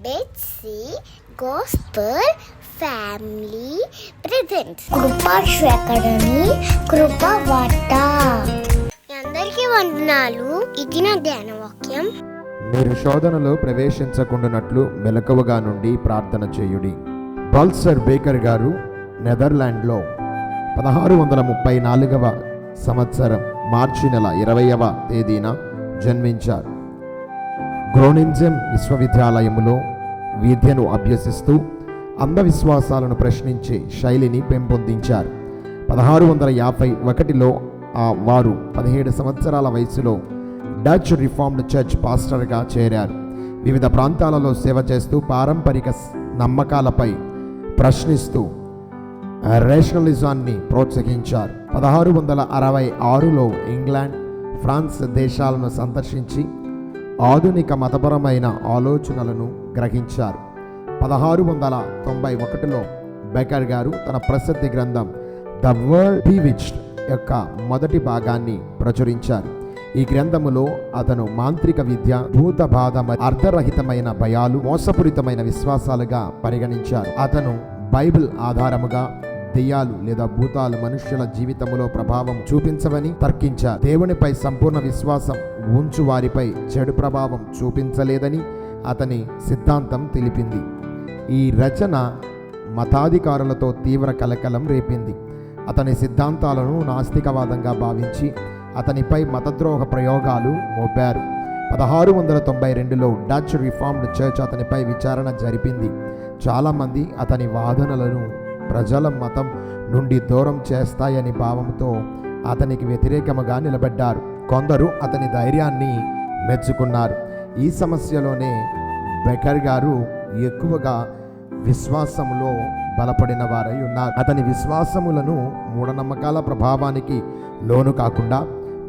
Let's see Gospel Family Presents Krupasri academy Krupavartha. అందరికీ వందనాలు. ఇది నా ధ్యాన వాక్యం. మీరు శోధనలో ప్రవేశించకుండానట్లు మెలకువగా నుండి ప్రార్థన చేయుడి. బల్సర్ బేకర్ గారు నెదర్లాండ్లో 1634వ సంవత్సరం మార్చి నెల 20వ తేదీన జన్మించారు. గ్రోనింజం విశ్వవిద్యాలయంలో విద్యను అభ్యసిస్తూ అంధవిశ్వాసాలను ప్రశ్నించే శైలిని పెంపొందించారు. 1651లో వారు 17 సంవత్సరాల వయసులో డచ్ రిఫార్మ్డ్ చర్చ్ పాస్టర్గా చేరారు. వివిధ ప్రాంతాలలో సేవ చేస్తూ పారంపరిక నమ్మకాలపై ప్రశ్నిస్తూ రేషనలిజాన్ని ప్రోత్సహించారు. 1666లో ఇంగ్లాండ్, ఫ్రాన్స్ దేశాలను సందర్శించి ఆధునిక మతపరమైన ఆలోచనలను గ్రహించారు. 1691లో బేకర్ గారు తన ప్రసిద్ధి గ్రంథం ద వరల్డ్ బీవిచ్డ్ యొక్క మొదటి భాగాన్ని ప్రచురించారు. ఈ గ్రంథములో అతను మాంత్రిక విద్య, భూత బాధ, అర్ధరహితమైన భయాలు, మోసపూరితమైన విశ్వాసాలుగా పరిగణించారు. అతను బైబిల్ ఆధారముగా దెయ్యాలు లేదా భూతాలు మనుష్యుల జీవితంలో ప్రభావం చూపించవని తర్కించారు. దేవునిపై సంపూర్ణ విశ్వాసం ఉంచు వారిపై చెడు ప్రభావం చూపించలేదని అతని సిద్ధాంతం తెలిపింది. ఈ రచన మతాధికారులతో తీవ్ర కలకలం రేపింది. అతని సిద్ధాంతాలను నాస్తికవాదంగా భావించి అతనిపై మతద్రోహ ప్రయోగాలు మోపారు. 1692లో డచ్ రిఫార్మ్డ్ చర్చ్ అతనిపై విచారణ జరిపింది. చాలామంది అతని వాదనలను ప్రజల మతం నుండి దూరం చేస్తాయని భావంతో అతనికి వ్యతిరేకముగా నిలబడ్డారు. కొందరు అతని ధైర్యాన్ని మెచ్చుకున్నారు. ఈ సమస్యలోనే బేకర్ గారు ఎక్కువగా విశ్వాసములో బలపడిన వారై ఉన్నారు. అతని విశ్వాసములను మూఢనమ్మకాల ప్రభావానికి లోను కాకుండా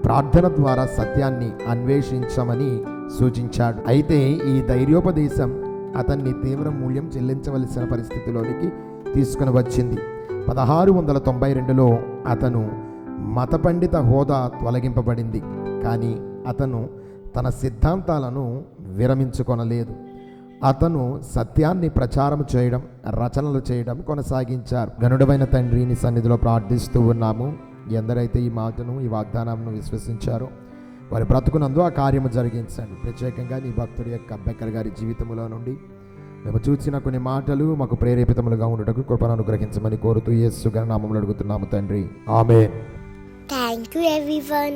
ప్రార్థన ద్వారా సత్యాన్ని అన్వేషించమని సూచించాడు. అయితే ఈ ధైర్యోపదేశం అతన్ని తీవ్ర మూల్యం చెల్లించవలసిన పరిస్థితిలోనికి తీసుకుని వచ్చింది. 1692లో అతను మత పండిత హోదా తొలగింపబడింది. కానీ అతను తన సిద్ధాంతాలను విరమించుకొనలేదు. అతను సత్యాన్ని ప్రచారం చేయడం, రచనలు చేయడం కొనసాగించారు. గనుడమైన తండ్రి, నీ సన్నిధిలో ప్రార్థిస్తూ ఉన్నాము. ఎందరైతే ఈ మాటను, ఈ వాగ్దానాలను విశ్వసించారో వారి బ్రతుకునందు ఆ కార్యము జరిగించండి. ప్రత్యేకంగా నీ భక్తుడి యొక్క బేకర్ గారి జీవితంలో నుండి మేము చూసిన కొన్ని మాటలు మాకు ప్రేరేపితములుగా ఉండటకు కృపను అనుగ్రహించమని కోరుతూ యేసు నామములో అడుగుతున్నాము తండ్రి, ఆమేన్. Thank you everyone.